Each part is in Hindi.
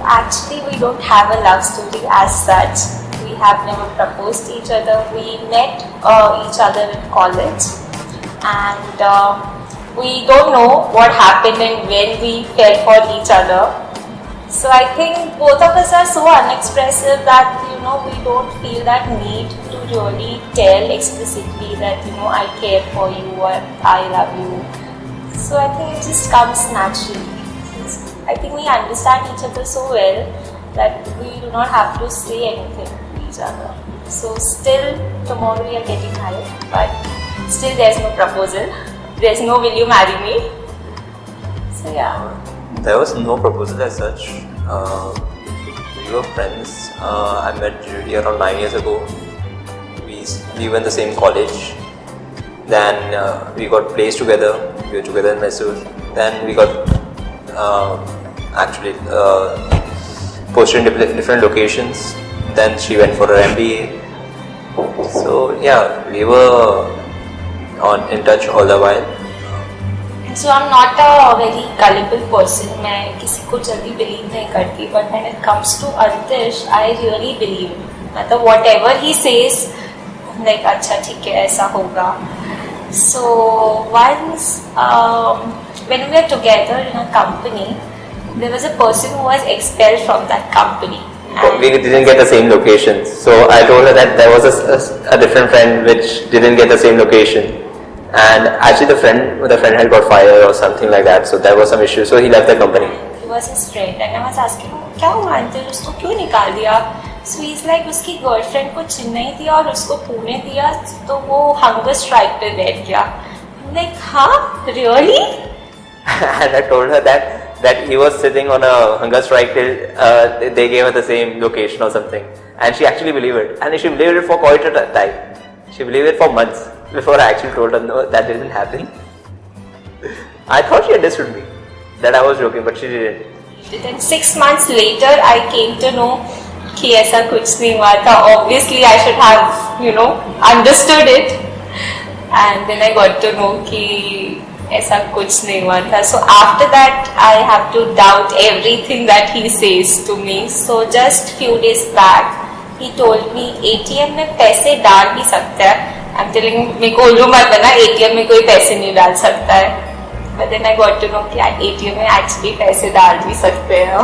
Actually, we don't have a love story as such. We have never proposed to each other. We met each other in college, and we don't know what happened and when we fell for each other. So I think both of us are so unexpressive that we don't feel that need to really tell explicitly that I care for you or I love you. So I think it just comes naturally. I think we understand each other so well that we do not have to say anything to each other. So still tomorrow we are getting married, but still there's no proposal. There's no will you marry me? So yeah. There was no proposal as such. We were friends. I met Judy around 9 years ago. We were in the same college. Then we got placed together. We were together in Mysore. Then we got posted in different locations. Then she went for her MBA. So yeah, we were in touch all the while. So I'm not a very gullible person. मैं किसी को जल्दी believe नहीं करती. But when it comes to Artish, I really believe. मतलब whatever he says, like अच्छा ठीक है ऐसा होगा. So once when we were together in a company, there was a person who was expelled from that company. We didn't get the same location. So I told her that there was a different friend which didn't get the same location. And actually the friend had got fired or something like that. So there was some issue. So he left the company. He was his friend and I was asking him, क्या हुआ अंकल उसको क्यों निकाल दिया? So he's like उसकी गर्लफ्रेंड को चेन्नई दिया और उसको पुणे दिया तो वो हंगर स्ट्राइक पे बैठ गया. I'm like हाँ really? And I told her that he was sitting on a hunger strike till they gave her the same location or something. And she actually believed it. And she believed it for quite a time. She believed it for months before I actually told her no, that didn't happen. I thought she understood me, that I was joking, but she didn't. Then 6 months later, I came to know कि ऐसा कुछ नहीं हुआ था. Obviously, I should have, understood it. And then I got to know कि ऐसा कुछ नहीं हुआ था. So after that, I have to doubt everything that he says to me. So just few days back, he told me ATM में पैसे डाल भी सकता है. I'm telling him, मेरे को उल्लू मत बना, ATM में कोई पैसे नहीं डाल सकता है. But then I got to know कि ATM में actually पैसे डाल भी सकते हैं.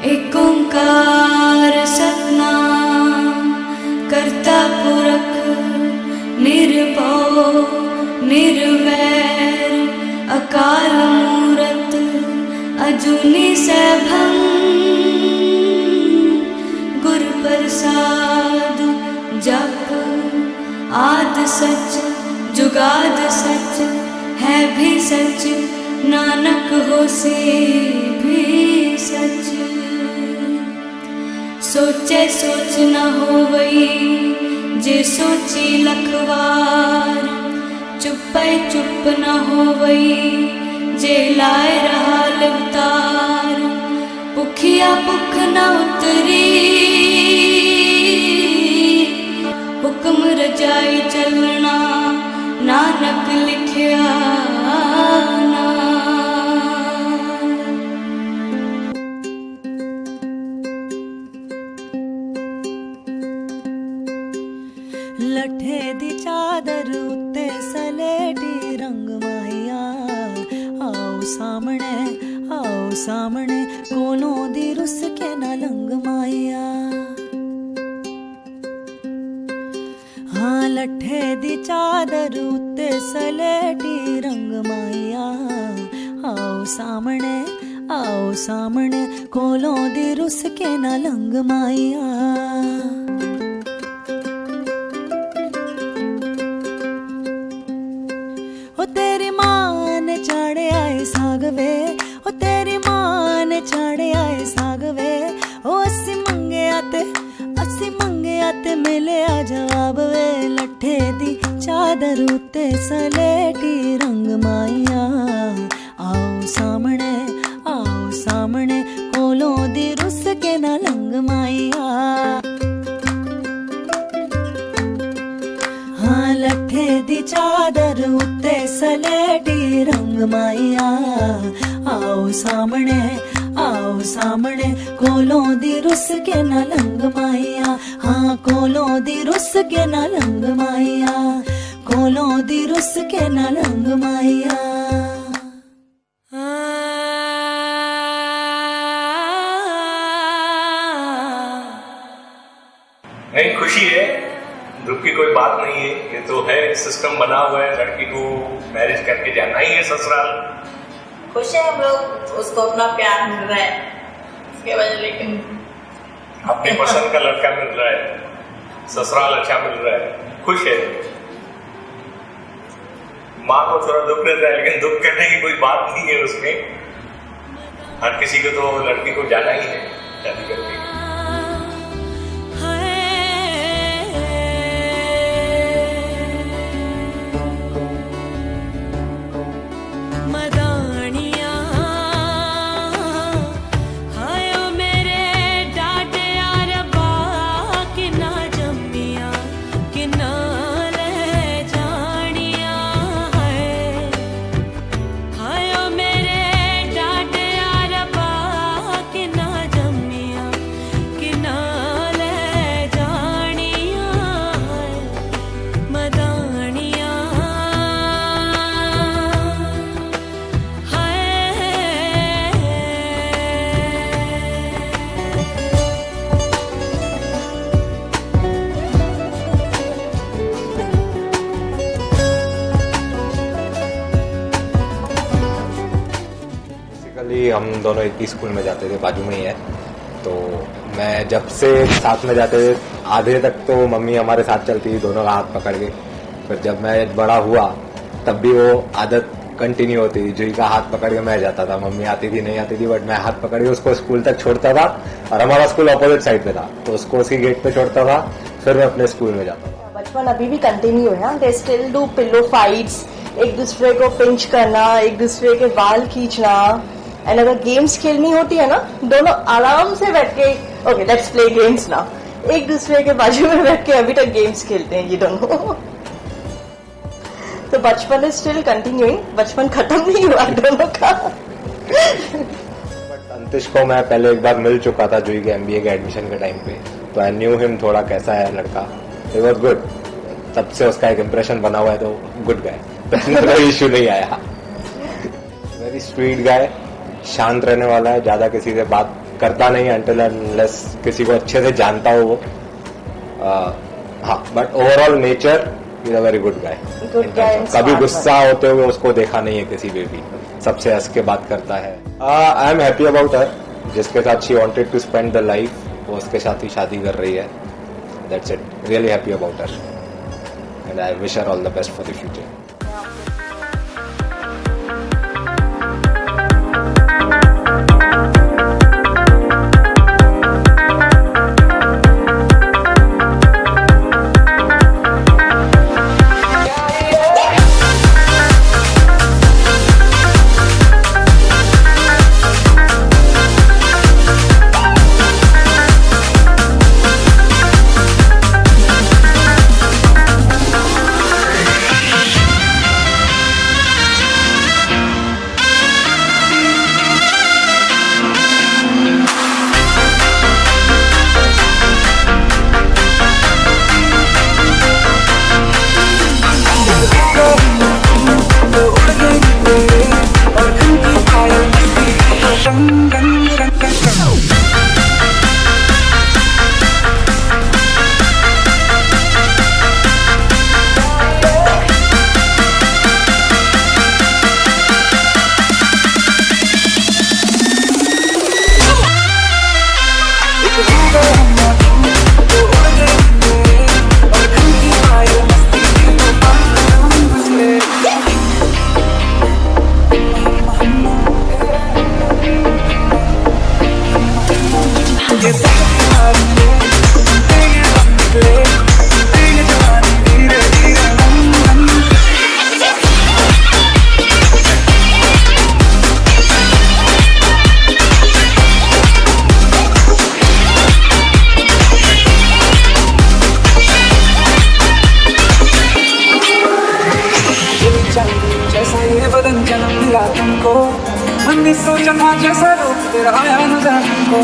एक ओंकार सतनाम करता पुरख निर्भव निर्वैर अकाल मूरत अजूनी सैभं गुर प्रसाद जप आद सच जुगाद सच है भी सच नानक होसे भी सच. सोचे सोच न होवई जे सोची लखवार चुप्पे चुप न होवई जे लाए रहा अवतार. भुखिया भुख न उतरी हुक्म रजाई चलना नानक लिखिया ना. लठे दी चादर उत्ते सलेटी रंग माहिया आओ सामने कोलों दी रुस के ना लंग माहिया. हाँ लठे दी चादर उत्ते सलेटी रंग माहिया आओ सामने कोलों दी रुस के ना लंग माहिया. ओ तेरी मां ने चाड़े आए सागवे ओ तेरी मां ने चाड़े आए सागवे ओ अस्सी मंगे आते मिले आ जवाब वे. लठे दी चादर उत्ते सलेटी रंग माइया आओ सामने कोलों दी रुस के ना लंग माइया. हाँ लट्ठे दी चादर उत्ते सलेटी रंग माइया आओ सामने कोलों दी रुस के न लंग माइया हाँ कोलों दी रुस के न लंग माइया कोलों दी रुस के न लंग माइया नहीं, खुशी है, दुख की कोई बात नहीं है। ये तो है, सिस्टम बना हुआ है, लड़की को मैरिज करके जाना ही है ससुराल। खुश है हम लोग, उसको अपना प्यार मिल रहा है उसके वजह, लेकिन अपनी पसंद का लड़का मिल रहा है, ससुराल अच्छा मिल रहा है, खुश है। माँ को थोड़ा दुख रहता है, लेकिन दुख करने की कोई बात नहीं है उसमें। हर किसी को तो लड़की को जाना ही है शादी करके। हम दोनों एक ही स्कूल में जाते थे, बाजू में ही है। तो मैं जब से साथ में जाते थे, आधे तक तो मम्मी हमारे साथ चलती थी दोनों का हाथ पकड़ के। फिर जब मैं बड़ा हुआ तब भी वो आदत कंटिन्यू होती थी, जुई का हाथ पकड़ के मैं जाता था। मम्मी आती थी नहीं आती थी, बट मैं हाथ पकड़ के उसको स्कूल तक छोड़ता था। और हमारा स्कूल अपोजिट साइड पे था, तो उसको उसकी गेट पे छोड़ता था, फिर मैं अपने स्कूल में जाता था। बचपन अभी भी कंटिन्यू है। They still do pillow fights, एक दूसरे को पिंच करना, एक दूसरे के बाल खींचना। एंड अगर गेम्स खेलनी होती है ना, दोनों आराम से बैठ के ओके लेट्स प्ले गेम्स ना, एक दूसरे के बाजू में बैठ के अभी तक गेम्स खेलते हैं ये दोनों। तो बचपन इज स्टिल कंटिन्यूइंग, बचपन खत्म नहीं हुआ दोनों का। बट अंतिश को मैं पहले एक बार मिल चुका था जुई के MBA के एडमिशन के टाइम पे, तो आई न्यू हिम, थोड़ा कैसा है लड़का, इट वाज गुड। तब से उसका एक इम्प्रेशन बना हुआ है, तो गुड गाय, कोई इशू नहीं आया। वेरी स्वीट गाय, शांत रहने वाला है, ज्यादा किसी से बात करता नहीं अनटिल अनलेस किसी को अच्छे से जानता हो वो। हाँ, but overall nature is a very good guy. कभी गुस्सा होते हुए उसको देखा नहीं है किसी पे भी, सबसे हंस के बात करता है। I am happy about her, जिसके साथ she wanted to spend the life, वो उसके साथ ही शादी कर रही है। That's it, really happy about her and I wish her all the best for the future. नहीं सोचा था जैसा रूप तेरा आया न जाने को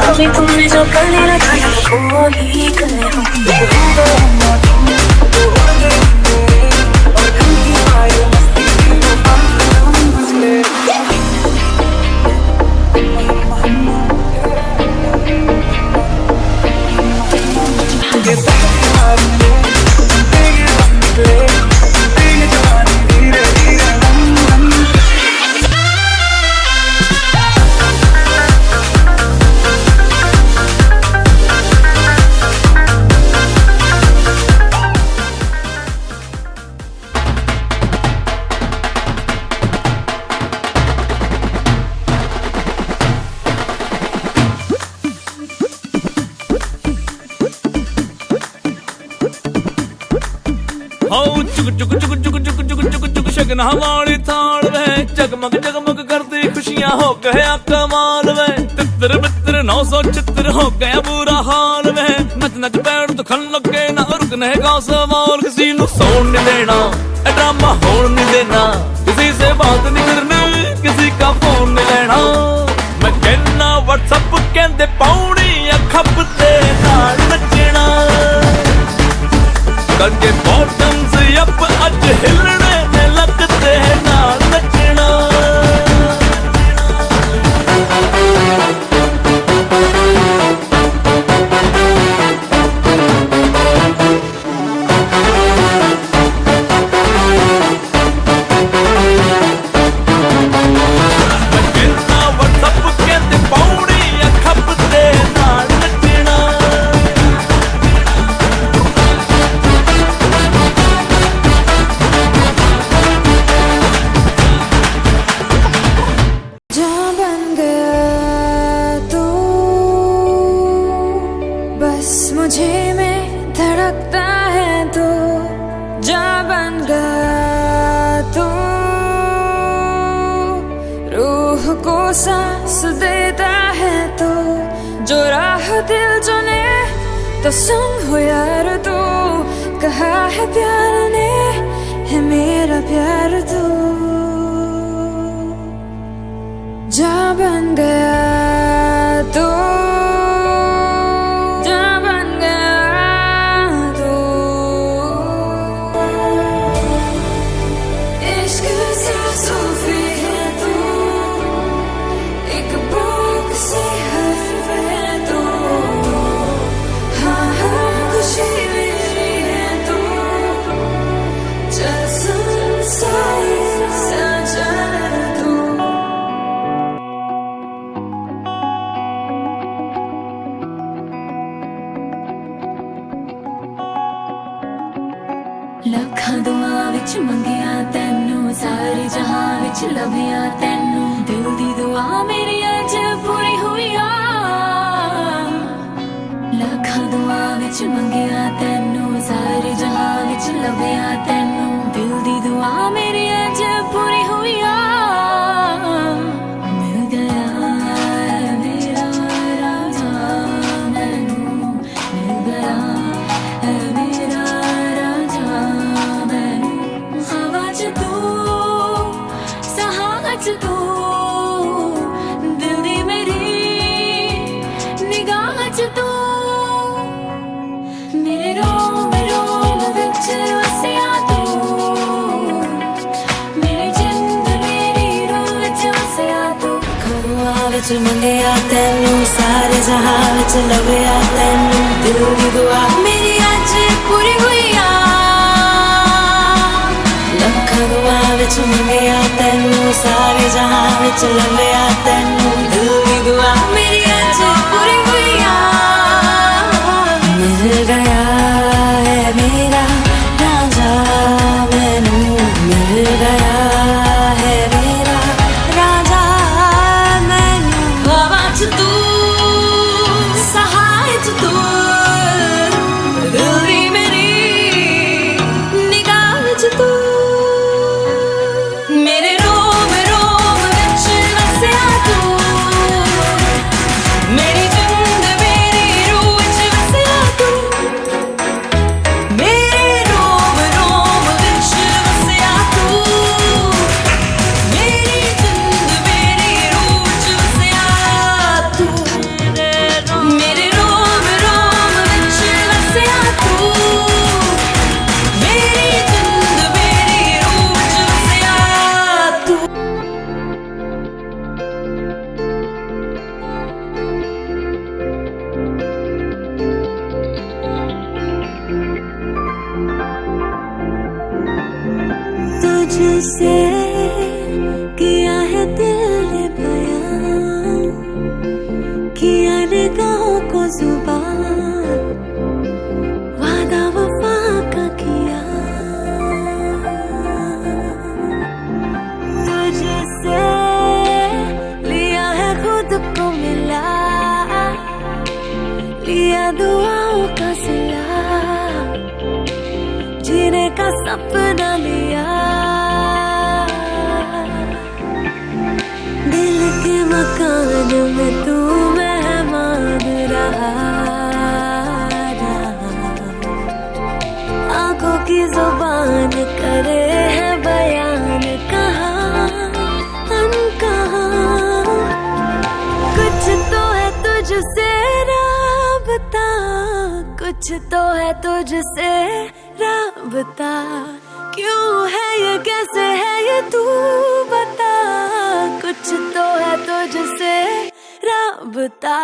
अभी तुमने जो करने लगाया वो ही करे हम शगना वाली थाल में जगमग जगमग करती खुशियां हो गया कमाल में तितर बितर 900 चित्र हो गया बुरा हाल में नच नच बैठ तो खन लगे ना रुकने का सवाल किसी नु सोन नहीं देना ड्रामा होन नहीं देना किसी से बात नहीं करनी किसी का फोन नहीं लेना मैं कहना व्हाट्सएप कहते पौड़ी खपते नाल नचना करके बॉटम्स अप अज हिलने ने लगते नाल नचना सांस देता है तो जो राह दिल चुने तो सुन हो यार तू कहा है प्यार ने है मेरा प्यार तू जा बन गया तू जा बन गया तू इश्क सा सूफी है तू ਲੱਖਾਂ ਦੁਆਵਾਂ ਵਿੱਚ ਮੰਗਿਆ ਤੈਨੂੰ ਸਾਰੇ ਜਹਾਂ ਵਿੱਚ ਲੱਭਿਆ ਤੈਨੂੰ ਦਿਲ ਦੀ ਦੁਆ ਮੇਰੀ ਅੱਜ ਪੂਰੀ ਹੋਈ ਆ ਲੱਖਾਂ ਦੁਆਵਾਂ ਵਿੱਚ ਮੰਗਿਆ ਤੈਨੂੰ ਸਾਰੇ ਜਹਾਂ ਵਿੱਚ ਲੱਭਿਆ ਤੈਨੂੰ ਦਿਲ ਦੀ ਦੁਆ ਮੇਰੀ ਅੱਜ ਪੂਰੀ ਹੋਈ ਆ ਮਿਲ ਗਿਆ ਮੇਰਾ ਰਾਜਾ ਮੈਨੂੰ ਮਿਲ ਗਿਆ ਮੇਰਾ तू दिल दी मेरी निगाह च तू मेरे रोम विच वसिया तू मेरी जिंद मेरी रूह विच वसिया तू खरुआ विच मंगिया तैनू सारे जहां विच लभया तैनू दिल दी दुआ मेरी अज पूरी हुई आ ਲੱਖਾਂ ਦੁਆਵਾਂ ਵਿੱਚ ਮੰਗਿਆ ਤੈਨੂੰ ਸਾਰੇ ਜਹਾਂ ਵਿੱਚ ਲੱਭਿਆ ਤੈਨੂੰ ਦਿਲ ਦੀ ਦੁਆ ਮੇਰੀ ਅੱਜ ਪੂਰੀ ਹੋਈ ਆ ਮਿਲ ਗਿਆ ਹੈ ਮੇਰਾ ਰਾਜਾ ਮੈਨੂੰ ਮਿਲ ਗਿਆ ਹੈ ਮੇਰਾ ਰਾਜਾ ਮੈਨੂੰ ਹਵਾ ਚ ਤੂੰ ਸਹਾਇ ਚ ਤੂੰ ਦਿਲ ਦੀ ਮੇਰੀ ਨਿਗਾਹ ਚ ਤੂੰ मेरे रोम रोम विच वसिया तू तुझसे किया है दिल ने बयां, किया निगाहों को जुबान, वादा वफा का किया। तुझसे लिया है खुद को मिला, लिया दुआओं का सिला, जीने का सपना लिया। दिल के मकान में तू मेहमान रहा, आंखों की जुबान करे है बयान, कहाँ अनकहा। कुछ तो है तुझसे राबता, कुछ तो है तुझसे राबता, क्यों है ये कैसे है ये तू बता। कुछ तो है तुझसे राबता।